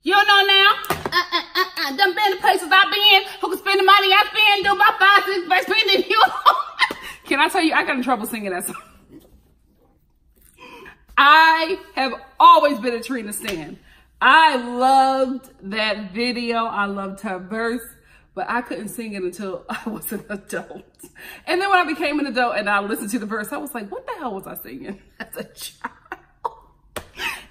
You don't know now? Done been the places I've been. Who can spend the money I spend? Do my 5, 6 best spending. You know? Can I tell you, I got in trouble singing that song. I have always been a Trina stan. I loved that video. I loved her verse, but I couldn't sing it until I was an adult. And then when I became an adult and I listened to the verse, I was like, what the hell was I singing as a child?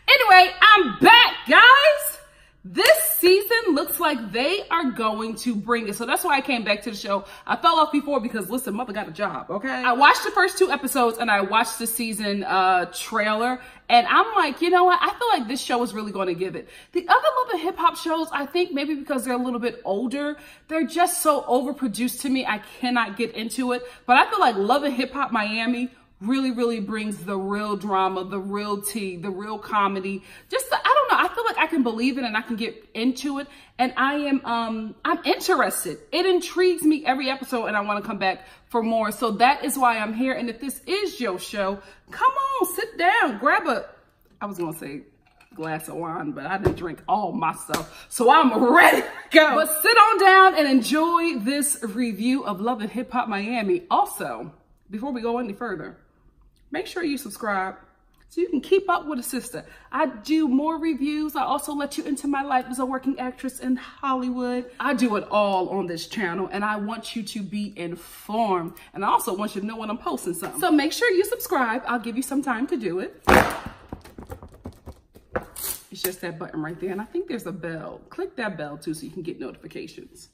Anyway, I'm back, guys. This season looks like they are going to bring it. So that's why I came back to the show. I fell off before because, listen, mother got a job, okay? I watched the first 2 episodes and I watched the season trailer. And I'm like, you know what? I feel like this show is really going to give it. The other Love and Hip Hop shows, I think maybe because they're a little bit older, they're just so overproduced to me. I cannot get into it. But I feel like Love and Hip Hop Miami really brings the real drama, the real tea, the real comedy. Just, I don't know. I feel like I can believe it and I can get into it. And I'm interested. It intrigues me every episode and I want to come back for more. So that is why I'm here. And if this is your show, come on, sit down, grab I was going to say glass of wine, but I didn't drink all my stuff. So I'm ready to go. But sit on down and enjoy this review of Love and Hip Hop Miami. Also, before we go any further, make sure you subscribe so you can keep up with a sister. I do more reviews. I also let you into my life as a working actress in Hollywood. I do it all on this channel and I want you to be informed. And I also want you to know when I'm posting something. So make sure you subscribe. I'll give you some time to do it. It's just that button right there. And I think there's a bell. Click that bell too so you can get notifications.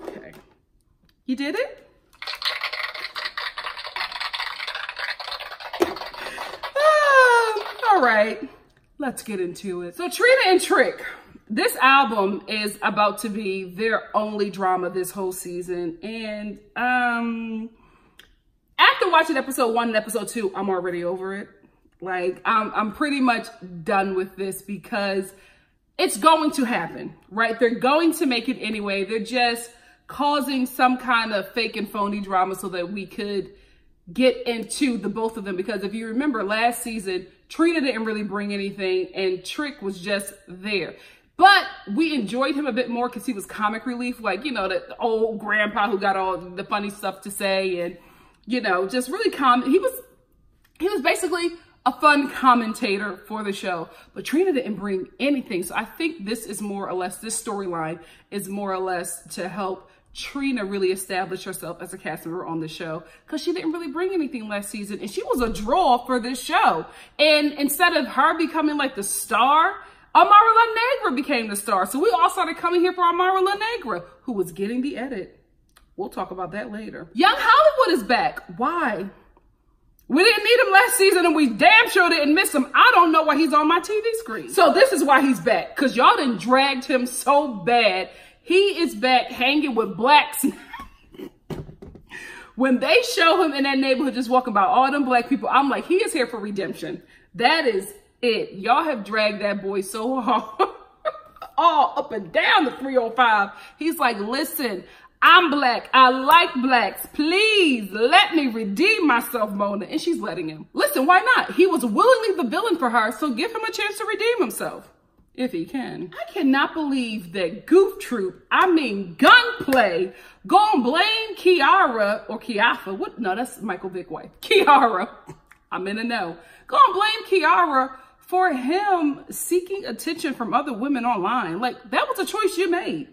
Okay. You did it? All right, let's get into it. So Trina and Trick, this album is about to be their only drama this whole season. And after watching episode 1 and episode 2, I'm already over it. Like, I'm pretty much done with this because it's going to happen, right? They're going to make it anyway. They're just causing some kind of fake and phony drama so that we could get into the both of them. Because if you remember last season, Trina didn't really bring anything and Trick was just there. But we enjoyed him a bit more because he was comic relief. Like, you know, the old grandpa who got all the funny stuff to say and, you know, just really he was basically a fun commentator for the show. But Trina didn't bring anything. So I think this is more or less, this storyline is more or less to help Trina really established herself as a cast member on the show because she didn't really bring anything last season and she was a draw for this show. And instead of her becoming like the star, Amara La Negra became the star. So we all started coming here for Amara La Negra, who was getting the edit. We'll talk about that later. Young Hollywood is back. Why? We didn't need him last season and we damn sure didn't miss him. I don't know why he's on my TV screen. So this is why he's back, because y'all done dragged him so bad. He is back hanging with blacks. When they show him in that neighborhood just walking by all them black people, I'm like, he is here for redemption. That is it. Y'all have dragged that boy so hard. All up and down the 305. He's like, listen, I'm black. I like blacks. Please let me redeem myself, Mona. And she's letting him. Listen, why not? He was willingly the villain for her, so give him a chance to redeem himself. If he can. I cannot believe that Goof Troop, Gunplay, gonna blame Kiara or Kiafa. What? No, that's Michael Vick wife. Kiara. I'm in the know. Gonna blame Kiara for him seeking attention from other women online. Like, that was a choice you made.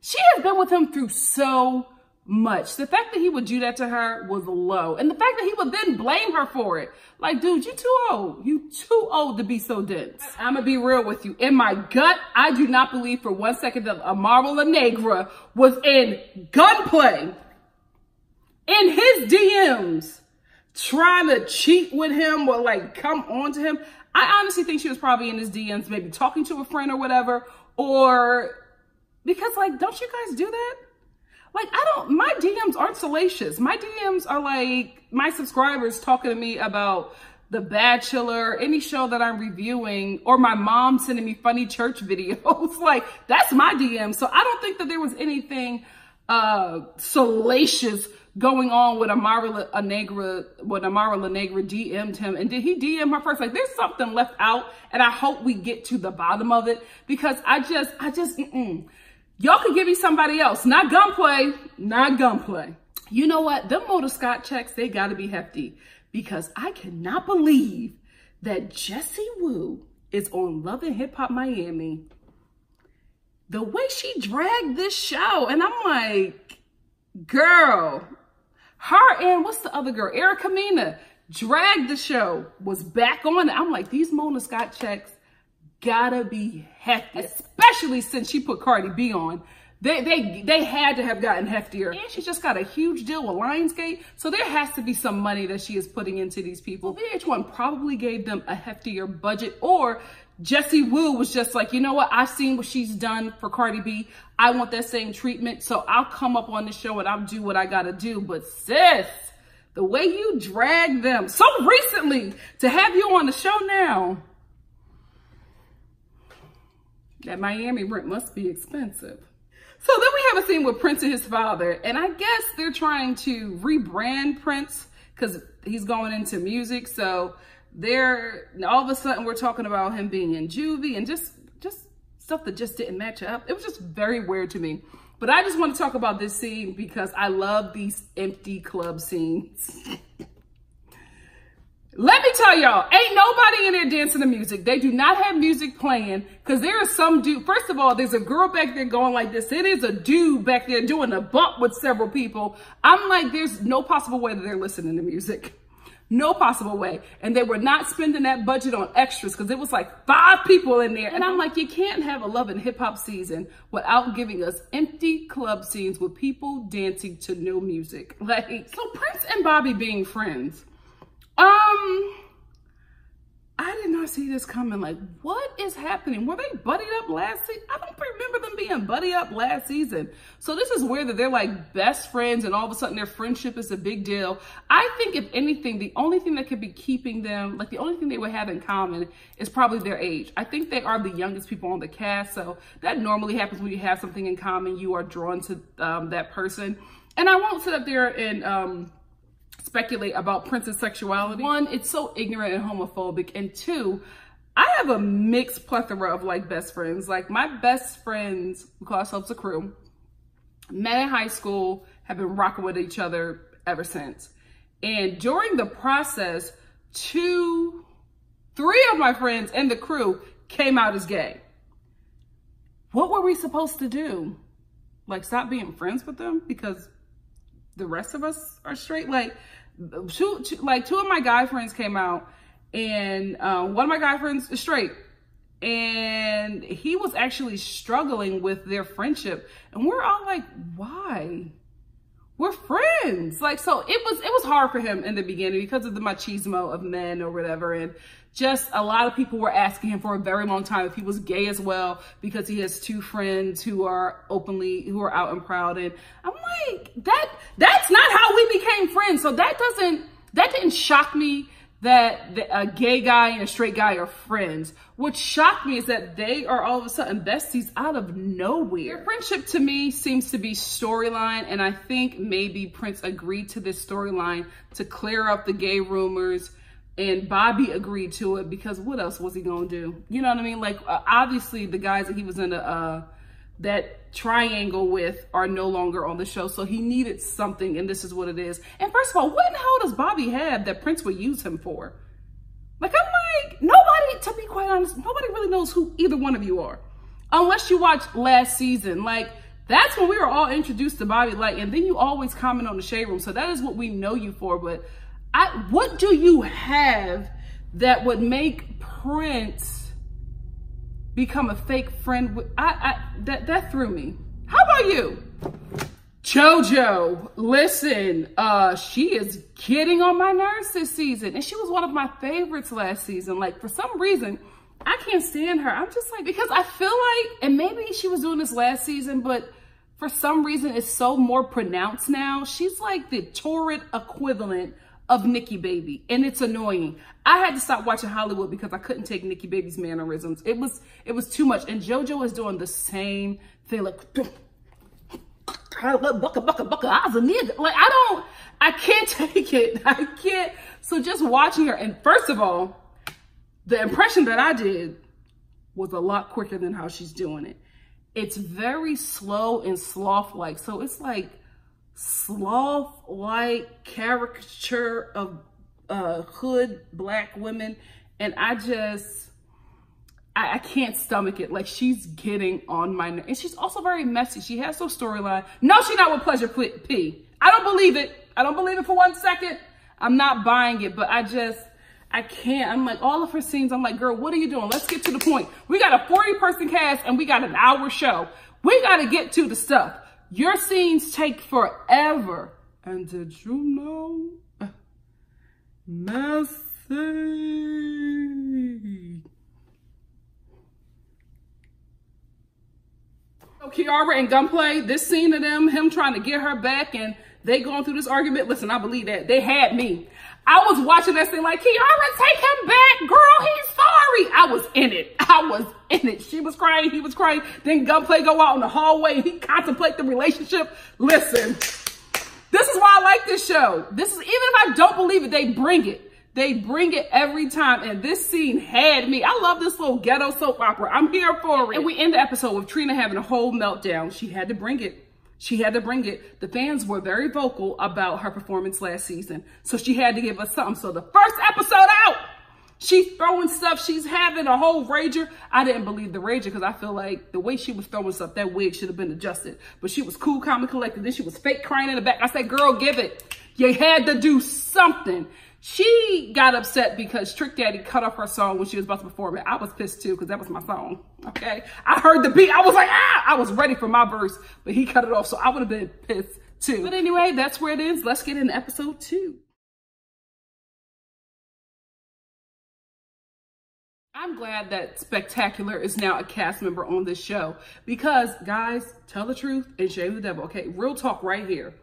She has been with him through so much. The fact that he would do that to her was low. And the fact that he would then blame her for it. Like, dude, you too old. You too old to be so dense. I'm gonna be real with you. In my gut, I do not believe for 1 second that Amara La Negra was in Gunplay, in his DMs, trying to cheat with him or like come on to him. I honestly think she was probably in his DMs, maybe talking to a friend or whatever, or because like, don't you guys do that? Like, my DMs aren't salacious. My DMs are like my subscribers talking to me about The Bachelor, any show that I'm reviewing, or my mom sending me funny church videos. Like, that's my DM. So I don't think that there was anything salacious going on with Amara La Negra, when Amara La Negra DM'd him. And did he DM her first? Like, there's something left out, and I hope we get to the bottom of it, because I just, y'all could give me somebody else. Not Gunplay, not Gunplay. You know what? Them Motor Scott checks, they gotta be hefty, because I cannot believe that Jessie Woo is on Love and Hip Hop Miami. The way she dragged this show, and I'm like, girl, her and what's the other girl? Erica Mena dragged the show, was back on it. I'm like, these Mona Scott checks gotta be hefty, especially since she put Cardi B on. They had to have gotten heftier. And she just got a huge deal with Lionsgate, so there has to be some money that she is putting into these people. VH1 probably gave them a heftier budget, or Jessie Woo was just like, you know what? I've seen what she's done for Cardi B. I want that same treatment, so I'll come up on the show and I'll do what I gotta do. But sis, the way you drag them so recently, to have you on the show now, that Miami rent must be expensive. So then we have a scene with Prince and his father, and I guess they're trying to rebrand Prince because he's going into music. So all of a sudden we're talking about him being in juvie and just stuff that just didn't match up. It was just very weird to me. But I just want to talk about this scene because I love these empty club scenes. Let me tell y'all, ain't nobody in there dancing to music. They do not have music playing, because there is some dude. First of all, there's a girl back there going like this. It is a dude back there doing a bump with several people. I'm like, there's no possible way that they're listening to music. No possible way. And they were not spending that budget on extras, because it was like 5 people in there. And I'm like, you can't have a Love and Hip Hop season without giving us empty club scenes with people dancing to no music. Like, so Prince and Bobby being friends. I did not see this coming. Like, what is happening? Were they buddied up last season? I don't remember them being buddied up last season. So this is weird that they're like best friends and all of a sudden their friendship is a big deal. I think if anything, the only thing that could be keeping them, like the only thing they would have in common is probably their age. I think they are the youngest people on the cast. So that normally happens when you have something in common. You are drawn to that person. And I won't sit up there and, speculate about Prince's sexuality. 1, it's so ignorant and homophobic, and 2, I have a mixed plethora of like best friends. Like my best friends, we call ourselves a crew, met in high school, have been rocking with each other ever since. And during the process, 3 of my friends and the crew came out as gay. What were we supposed to do? Like stop being friends with them because the rest of us are straight? Like, 2 of my guy friends came out, and one of my guy friends is straight, and he was actually struggling with their friendship, and we're all like, why? We're friends. Like, so it was hard for him in the beginning because of the machismo of men or whatever, and just a lot of people were asking him for a very long time if he was gay as well, because he has 2 friends who are out and proud. And I'm like, that's not how we became friends. So that didn't shock me that a gay guy and a straight guy are friends. What shocked me is that they are all of a sudden besties out of nowhere. Their friendship to me seems to be storyline, and I think maybe Prince agreed to this storyline to clear up the gay rumors. And Bobby agreed to it because what else was he gonna do? You know what I mean? Like, obviously the guys that he was in that triangle with are no longer on the show. So he needed something, and this is what it is. And first of all, what in the hell does Bobby have that Prince would use him for? Like, I'm like, nobody, to be quite honest, nobody really knows who either one of you are. Unless you watch last season. Like, that's when we were all introduced to Bobby. Like, and then you always comment on the Shade Room. So that is what we know you for. But what do you have that would make Prince become a fake friend? That threw me. How about you? JoJo, listen, she is getting on my nerves this season, and she was one of my favorites last season. Like, for some reason, I can't stand her. I'm just like, because I feel like, and maybe she was doing this last season, but for some reason, it's so more pronounced now. She's like the torrid equivalent of Nikki Baby, and it's annoying. I had to stop watching Hollywood because I couldn't take Nikki Baby's mannerisms. It was too much, and JoJo is doing the same thing, like, try to let bucka. I was a nigga. Like, I can't take it. I can't. So just watching her, and first of all, the impression that I did was a lot quicker than how she's doing it. It's very slow and sloth-like. So it's like sloth-like caricature of hood Black women. And I can't stomach it. Like, she's getting on my nerves. And she's also very messy. She has no storyline. No, she's not with Pleasure P. I don't believe it. I don't believe it for 1 second. I'm not buying it, but I can't. I'm like, all of her scenes, I'm like, girl, what are you doing? Let's get to the point. We got a 40-person cast and we got an hour show. We got to get to the stuff. Your scenes take forever. And did you know? Messy. So Kiara and Gunplay, this scene of him trying to get her back and they going through this argument. Listen, I believe that. They had me. I was watching that scene like, Kiara, take him back. Girl, he's sorry. I was in it. She was crying. He was crying. Then Gunplay go out in the hallway and he contemplate the relationship. Listen, this is why I like this show. This is, even if I don't believe it, they bring it. They bring it every time. And this scene had me. I love this little ghetto soap opera. I'm here for it. And we end the episode with Trina having a whole meltdown. She had to bring it. She had to bring it. The fans were very vocal about her performance last season. So she had to give us something. So the first episode out, she's throwing stuff. She's having a whole rager. I didn't believe the rager because I feel like the way she was throwing stuff, that wig should have been adjusted. But she was cool, calm, and collected. Then she was fake crying in the back. I said, girl, give it. You had to do something. She got upset because Trick Daddy cut off her song when she was about to perform it. I was pissed too because that was my song, okay? I heard the beat. I was like, ah! I was ready for my verse, but he cut it off, so I would have been pissed too. But anyway, that's where it ends. Let's get into episode 2. I'm glad that Spectacular is now a cast member on this show because, guys, tell the truth and shame the devil, okay? Real talk right here.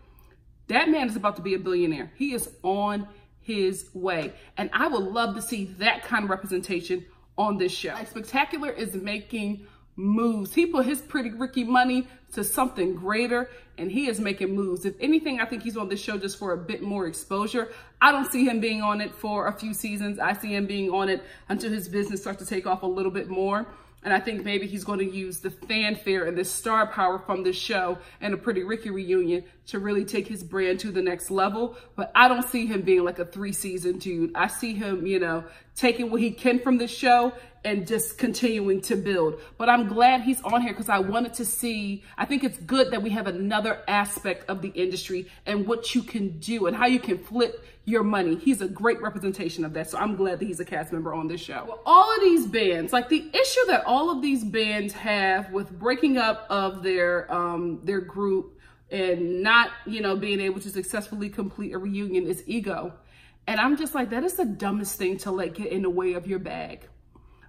That man is about to be a billionaire. He is on his way. And I would love to see that kind of representation on this show. Like, Spectacular is making moves. He put his Pretty Ricky money to something greater and he is making moves. If anything, I think he's on this show just for a bit more exposure. I don't see him being on it for a few seasons. I see him being on it until his business starts to take off a little bit more. And I think maybe he's going to use the fanfare and the star power from this show and a Pretty Ricky reunion to really take his brand to the next level. But I don't see him being like a 3-season dude. I see him, you know, taking what he can from this show and just continuing to build. But I'm glad he's on here because I wanted to see, I think it's good that we have another aspect of the industry and what you can do and how you can flip your money. He's a great representation of that. So I'm glad that he's a cast member on this show. Well, all of these bands, like the issue that all of these bands have with breaking up of their group and not, you know, being able to successfully complete a reunion is ego. And I'm just like, that is the dumbest thing to let get in the way of your bag.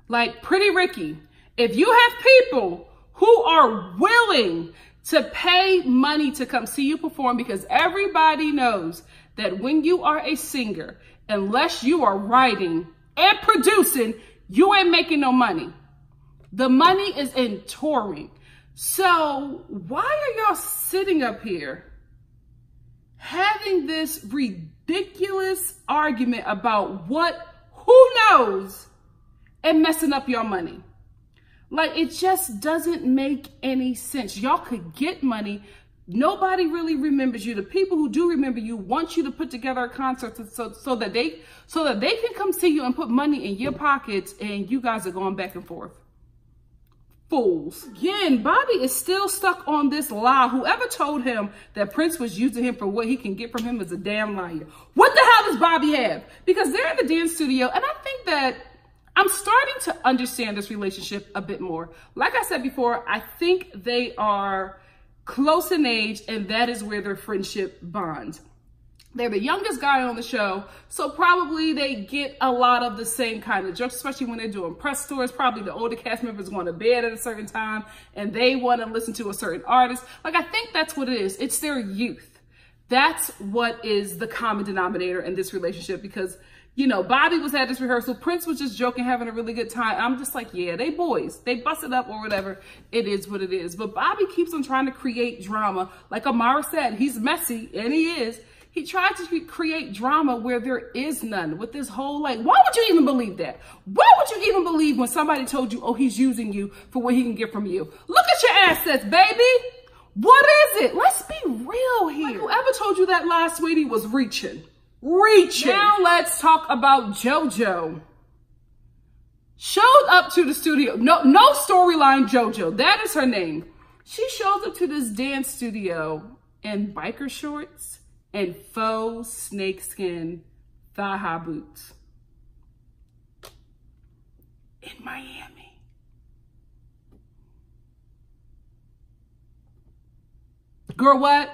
Like Pretty Ricky, if you have people who are willing to pay money to come see you perform, because everybody knows that when you are a singer, unless you are writing and producing, you ain't making no money. The money is in touring. So why are y'all sitting up here having this ridiculous argument about who knows, and messing up your money? Like, it just doesn't make any sense. Y'all could get money. Nobody really remembers you. The people who do remember you want you to put together a concert so that they can come see you and put money in your pockets, and you guys are going back and forth. Fools. Again, Bobby is still stuck on this lie. Whoever told him that Prince was using him for what he can get from him is a damn liar. What the hell does Bobby have? Because they're in the dance studio, and I think that I'm starting to understand this relationship a bit more. Like I said before, I think they are close in age, and that is where their friendship bonds. They're the youngest guy on the show, so probably they get a lot of the same kind of jokes, especially when they're doing press tours. Probably the older cast members going to bed at a certain time, and they want to listen to a certain artist. Like, I think that's what it is. It's their youth. That's what is the common denominator in this relationship, because You know, Bobby was at this rehearsal. Prince was just joking, having a really good time. I'm just like, yeah, they boys. They busted up or whatever. It is what it is. But Bobby keeps on trying to create drama. Like Amara said, he's messy, and he is. He tried to create drama where there is none with this whole, like, why would you even believe that? Why would you even believe when somebody told you, oh, he's using you for what he can get from you? Look at your assets, baby. What is it? Let's be real here. Like, whoever told you that lie, sweetie, was reaching. Now let's talk about JoJo. Showed up to the studio. No storyline JoJo. That is her name. She shows up to this dance studio in biker shorts and faux snakeskin thigh-high boots in Miami. Girl, what?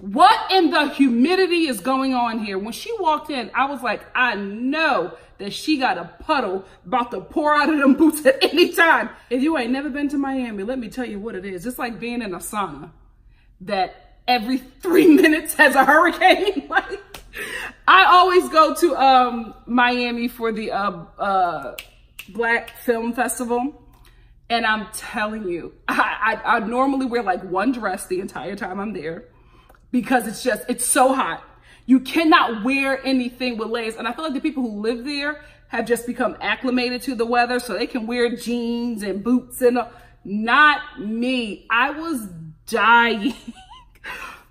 What in the humidity is going on here? When she walked in, I was like, I know that she got a puddle about to pour out of them boots at any time. If you ain't never been to Miami, let me tell you what it is. It's like being in a sauna that every 3 minutes has a hurricane. Like, I always go to Miami for the Black Film Festival. And I'm telling you, I normally wear like one dress the entire time I'm there because it's so hot. You cannot wear anything with layers. And I feel like the people who live there have just become acclimated to the weather so they can wear jeans and boots and not me. I was dying.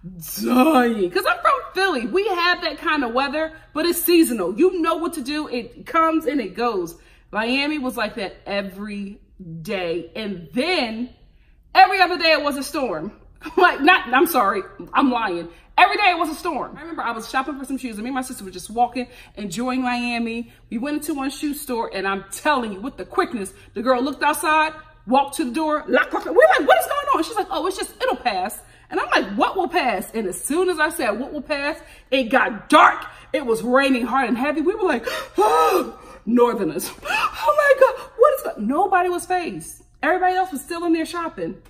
Because I'm from Philly. We have that kind of weather, but it's seasonal. You know what to do. It comes and it goes. Miami was like that every day. And then every other day it was a storm. I'm sorry, I'm lying. Every day it was a storm. I remember I was shopping for some shoes and me and my sister were just walking, enjoying Miami. We went into one shoe store and I'm telling you, with the quickness, the girl looked outside, walked to the door, locked. We're like, what is going on? She's like, oh, it'll pass. And I'm like, what will pass? And as soon as I said, what will pass? It got dark. It was raining hard and heavy. We were like, oh, Northerners. Oh my God, what is that? Nobody was fazed. Everybody else was still in there shopping.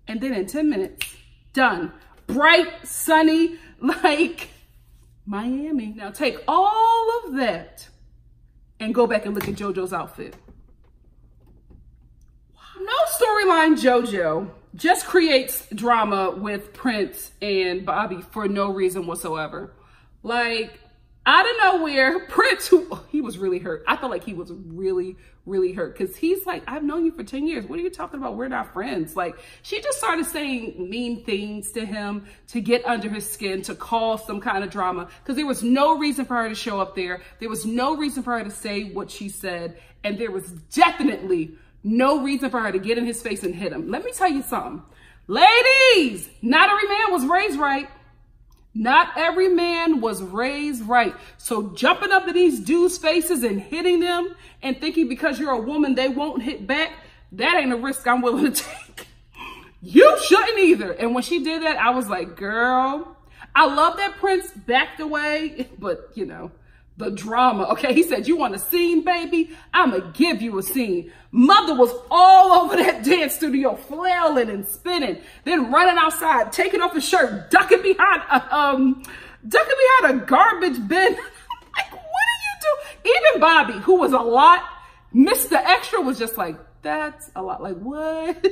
And then in 10 minutes, done. Bright, sunny, like Miami. Now take all of that and go back and look at JoJo's outfit. No storyline JoJo. Just creates drama with Prince and Bobby for no reason whatsoever. Like, out of nowhere, Prince, he was really hurt. I felt like he was really, really hurt because he's like, I've known you for 10 years. What are you talking about? We're not friends. Like, she just started saying mean things to him to get under his skin, to cause some kind of drama because there was no reason for her to show up there. There was no reason for her to say what she said. And there was definitely no reason for her to get in his face and hit him. Let me tell you something. Ladies, not every man was raised right. Not every man was raised right. So jumping up in these dudes' faces and hitting them and thinking because you're a woman they won't hit back, that ain't a risk I'm willing to take. You shouldn't either. And when she did that, I was like, girl, I love that Prince backed away, but you know, the drama. Okay, he said, you want a scene, baby? I'm gonna give you a scene. Mother was all over that dance studio, flailing and spinning, then running outside, taking off his shirt, ducking behind a garbage bin. Like, what are you doing? Even Bobby, who was a lot, Mr. Extra was just like, that's a lot. Like, what?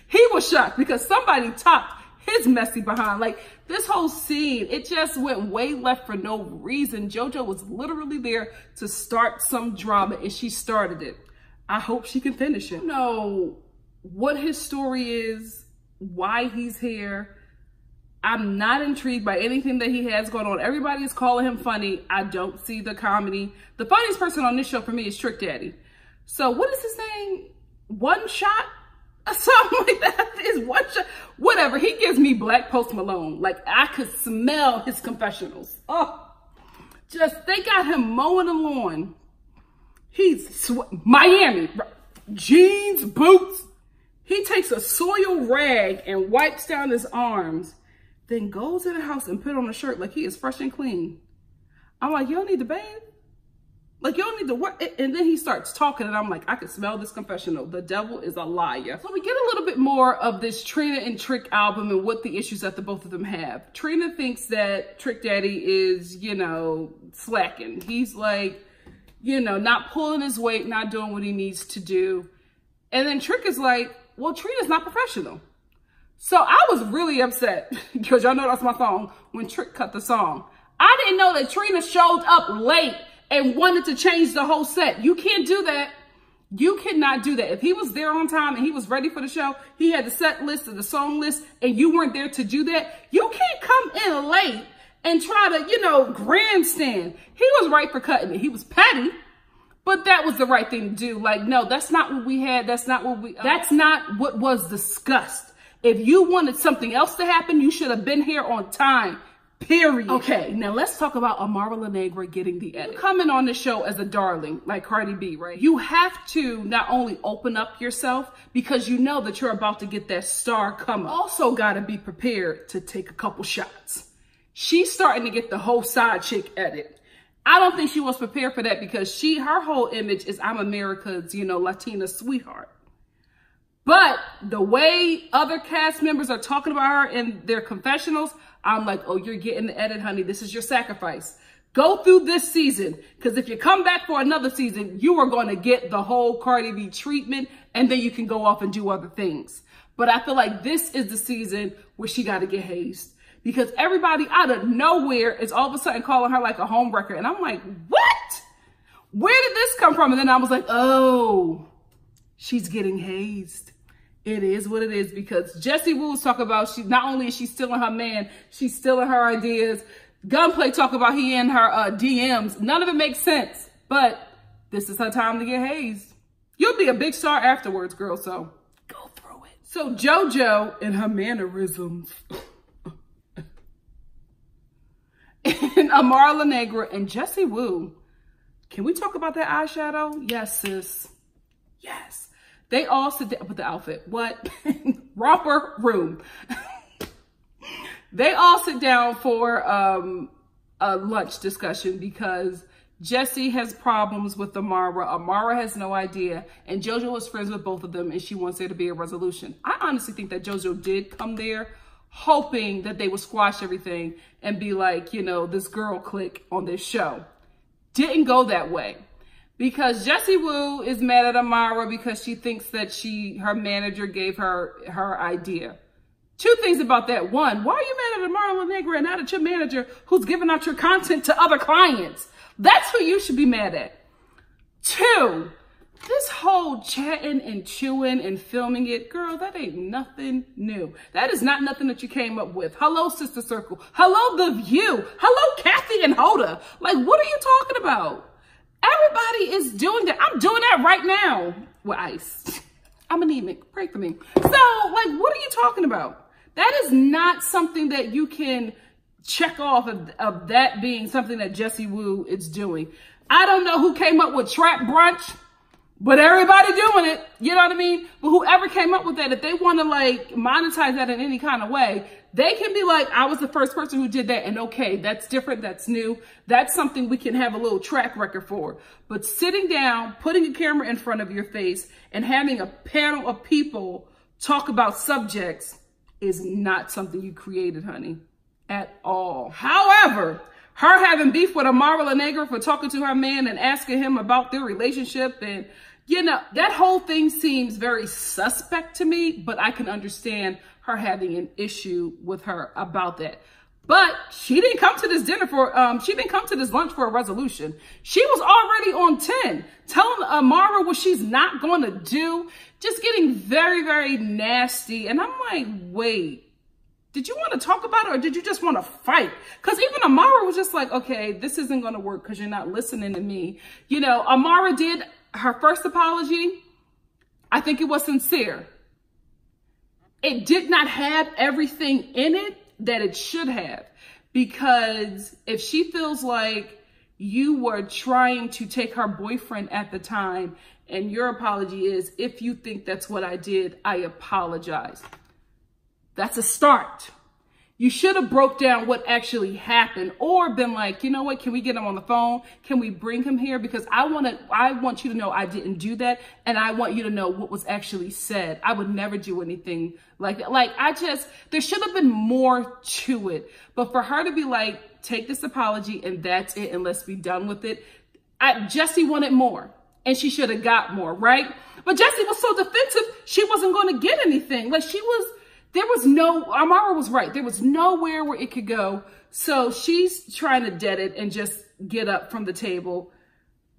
He was shocked because somebody topped his messy behind. Like, this whole scene, it just went way left for no reason. JoJo was literally there to start some drama and she started it. I hope she can finish it. I don't know what his story is, why he's here. I'm not intrigued by anything that he has going on. Everybody is calling him funny. I don't see the comedy. The funniest person on this show for me is Trick Daddy. So what is his name? One Shot? Or something like that. Is One Shot. Whatever. He gives me Black Post Malone. Like, I could smell his confessionals. Oh, just, they got him mowing the lawn. He's Miami. Jeans, boots. He takes a soil rag and wipes down his arms. Then goes in the house and put on a shirt like he is fresh and clean. I'm like, you don't need to bathe? Like, you don't need to work. And then he starts talking and I'm like, I can smell this confessional. The devil is a liar. So we get a little bit more of this Trina and Trick album and what the issues that the both of them have. Trina thinks that Trick Daddy is, you know, slacking. He's like, you know, not pulling his weight, not doing what he needs to do. And then Trick is like, well, Trina's not professional. So I was really upset, because y'all know that's my song, when Trick cut the song. I didn't know that Trina showed up late and wanted to change the whole set. You can't do that. You cannot do that. If he was there on time and he was ready for the show, he had the set list and the song list, and you weren't there to do that, you can't come in late and try to, you know, grandstand. He was right for cutting it. He was petty, but that was the right thing to do. Like, no, that's not what we had. That's not what was discussed. If you wanted something else to happen, you should have been here on time, period. Okay, now let's talk about Amara La Negra getting the edit. Coming on the show as a darling, like Cardi B, right? You have to not only open up yourself, because you know that you're about to get that star come up. Also gotta be prepared to take a couple shots. She's starting to get the whole side chick edit. I don't think she was prepared for that, because her whole image is, I'm America's, you know, Latina sweetheart. But the way other cast members are talking about her in their confessionals, I'm like, oh, you're getting the edit, honey. This is your sacrifice. Go through this season, because if you come back for another season, you are going to get the whole Cardi B treatment, and then you can go off and do other things. But I feel like this is the season where she got to get hazed, because everybody out of nowhere is all of a sudden calling her like a homewrecker. And I'm like, what? Where did this come from? And then I was like, oh, she's getting hazed. It is what it is, because Jessie Woo's talk about not only is she stealing her man, she's stealing her ideas. Gunplay talk about he in her DMs. None of it makes sense, but this is her time to get hazed. You'll be a big star afterwards, girl, so go through it. So JoJo and her mannerisms. And Amara La Negra and Jessie Woo. Can we talk about that eyeshadow? Yes, sis. Yes. They all sit down with the outfit. What? Romper room. They all sit down for a lunch discussion, because Jessie has problems with Amara. Amara has no idea. And JoJo is friends with both of them, and she wants there to be a resolution. I honestly think that JoJo did come there hoping that they would squash everything and be like, you know, this girl clique on this show. Didn't go that way. Because Jessie Woo is mad at Amara because she thinks that her manager gave her idea. Two things about that. One, why are you mad at Amara La Negra and not at your manager who's giving out your content to other clients? That's who you should be mad at. Two, this whole chatting and chewing and filming it, girl, that ain't nothing new. That is not nothing that you came up with. Hello, Sister Circle. Hello, The View. Hello, Kathy and Hoda. Like, what are you talking about? Everybody is doing that. I'm doing that right now with ice. I'm anemic. Pray for me. So, like, what are you talking about? That is not something that you can check off of that being something that Jessie Woo is doing. I don't know who came up with trap brunch, but everybody doing it. You know what I mean? But whoever came up with that, if they want to like monetize that in any kind of way, they can be like, I was the first person who did that. And okay, that's different. That's new. That's something we can have a little track record for. But sitting down, putting a camera in front of your face and having a panel of people talk about subjects is not something you created, honey, at all. However, her having beef with Amara La Negra for talking to her man and asking him about their relationship, and you know, that whole thing seems very suspect to me, but I can understand her having an issue with her about that. But she didn't come to this she didn't come to this lunch for a resolution. She was already on 10, telling Amara what she's not going to do, just getting very, very nasty. And I'm like, wait, did you want to talk about it, or did you just want to fight? Because even Amara was just like, okay, this isn't going to work because you're not listening to me. You know, Amara did her first apology. I think it was sincere. It did not have everything in it that it should have, because if she feels like you were trying to take her boyfriend at the time, and your apology is, if you think that's what I did, I apologize. That's a start. You should have broke down what actually happened, or been like, you know what, can we get him on the phone? Can we bring him here? Because I want you to know I didn't do that, and I want you to know what was actually said. I would never do anything like that. Like, there should have been more to it. But for her to be like, take this apology and that's it, and let's be done with it, Jessie wanted more, and she should have got more, right? But Jessie was so defensive, she wasn't going to get anything. Like Amara was right. There was nowhere where it could go. So she's trying to dead it and just get up from the table.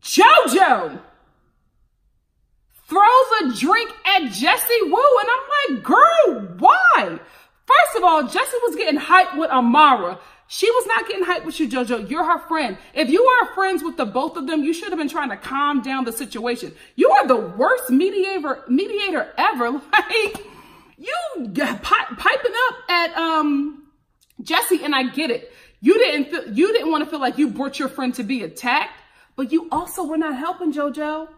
JoJo throws a drink at Jessie Woo, and I'm like, girl, why? First of all, Jessie was getting hyped with Amara. She was not getting hyped with you, JoJo. You're her friend. If you are friends with the both of them, you should have been trying to calm down the situation. You are the worst mediator ever. Like, you piping up at Jessie, and I get it. You didn't want to feel like you brought your friend to be attacked, but you also were not helping, JoJo.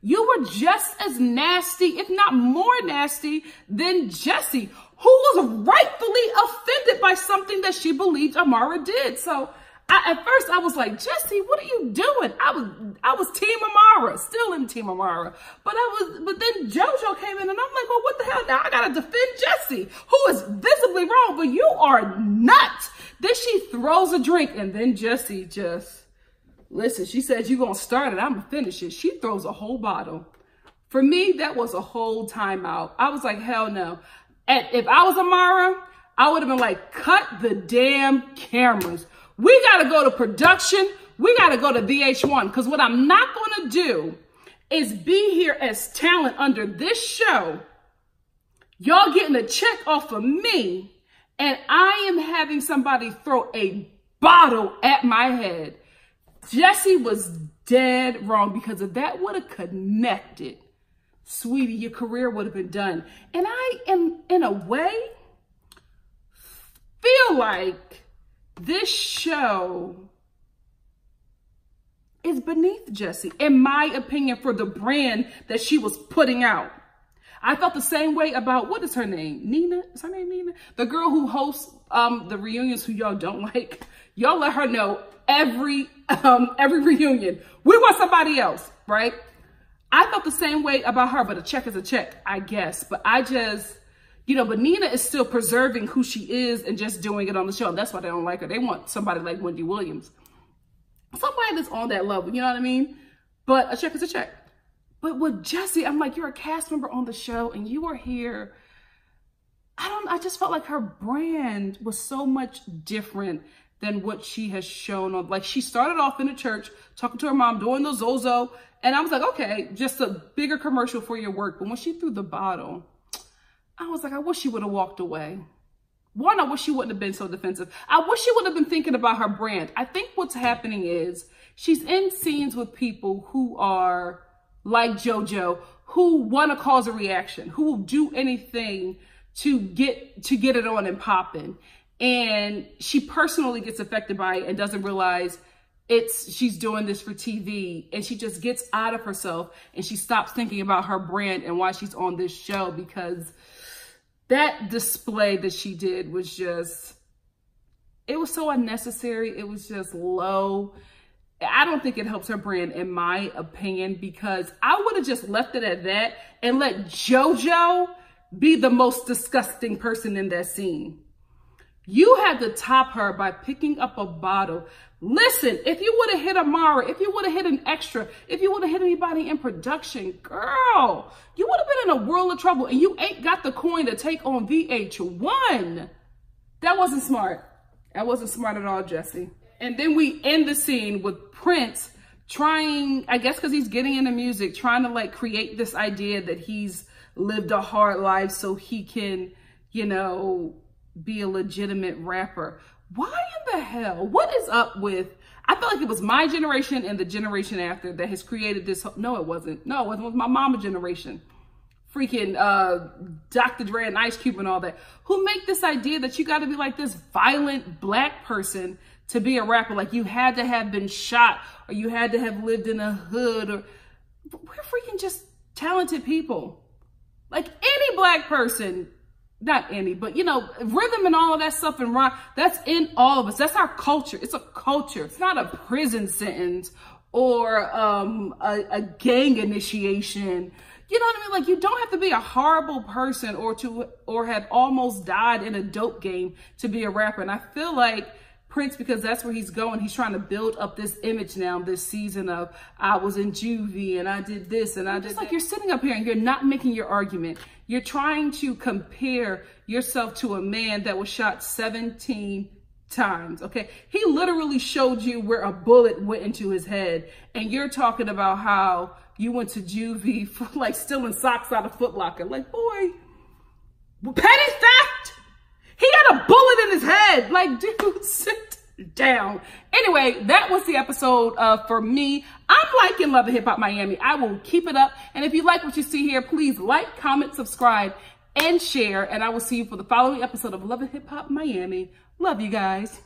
You were just as nasty, if not more nasty, than Jessie, who was rightfully offended by something that she believed Amara did. So at first I was like, Jessie, what are you doing? I was Team Amara, still in Team Amara. But then JoJo came in, and I'm like, well, what the hell? Now I gotta defend Jessie, who is visibly wrong, but you are nuts. Then she throws a drink, and then Jessie just, listen, she said, you're gonna start it, I'm gonna finish it. She throws a whole bottle. For me, that was a whole timeout. I was like, hell no. And if I was Amara, I would have been like, cut the damn cameras. We got to go to production. We got to go to VH1. Because what I'm not going to do is be here as talent under this show. Y'all getting a check off of me. And I am having somebody throw a bottle at my head. Jessie was dead wrong, because if that would have connected, sweetie, your career would have been done. And I am, in a way, feel like this show is beneath Jessie, in my opinion, for the brand that she was putting out. I felt the same way about, what is her name? Nina? Is her name Nina? The girl who hosts the reunions, who y'all don't like. Y'all let her know every reunion, we want somebody else, right? I felt the same way about her, but a check is a check, I guess. But I just, but Nina is still preserving who she is and just doing it on the show. And that's why they don't like her. They want somebody like Wendy Williams. Somebody that's on that level, you know what I mean? But a check is a check. But with Jessie, I'm like, you're a cast member on the show and you are here. I just felt like her brand was so much different than what she has shown on. Like, she started off in the church, talking to her mom, doing the Zozo. And I was like, okay, just a bigger commercial for your work. But when she threw the bottle, I was like, I wish she would have walked away. One, I wish she wouldn't have been so defensive. I wish she would have been thinking about her brand. I think what's happening is she's in scenes with people who are like JoJo, who want to cause a reaction, who will do anything to get it on and popping. And she personally gets affected by it and doesn't realize she's doing this for TV, and she just gets out of herself and she stops thinking about her brand and why she's on this show, because that display that she did was just, it was so unnecessary. It was just low. I don't think it helps her brand, in my opinion, because I would have just left it at that and let JoJo be the most disgusting person in that scene. You had to top her by picking up a bottle. Listen, if you would have hit Amara, if you would have hit an extra, if you would have hit anybody in production, girl, you would have been in a world of trouble, and you ain't got the coin to take on VH1. That wasn't smart. That wasn't smart at all, Jessie. And then we end the scene with Prince trying, I guess because he's getting into music, trying to like create this idea that he's lived a hard life so he can, be a legitimate rapper. Why in the hell? What is up with, I feel like it was my generation and the generation after that has created this. No, it wasn't. No, it wasn't. It was my mama generation. Freaking Dr. Dre and Ice Cube and all that. Who make this idea that you got to be like this violent black person to be a rapper. Like you had to have been shot, or you had to have lived in a hood, or we're freaking just talented people. Like any black person, not any, but rhythm and all of that stuff and rock, that's in all of us. That's our culture. It's a culture. It's not a prison sentence or a gang initiation. You know what I mean? Like, you don't have to be a horrible person or have almost died in a dope game to be a rapper. And I feel like Prince, because that's where he's going. He's trying to build up this image now, this season of, I was in juvie and I did this and I did that. Like, you're sitting up here and you're not making your argument. You're trying to compare yourself to a man that was shot 17 times, okay? He literally showed you where a bullet went into his head, and you're talking about how you went to juvie for like stealing socks out of Foot Locker. Like, boy, petty theft! He had a bullet in his head. Like, dude, sit down. Anyway, that was the episode for me. I'm liking Love and Hip Hop Miami. I will keep it up. And if you like what you see here, please like, comment, subscribe, and share. And I will see you for the following episode of Love and Hip Hop Miami. Love you guys.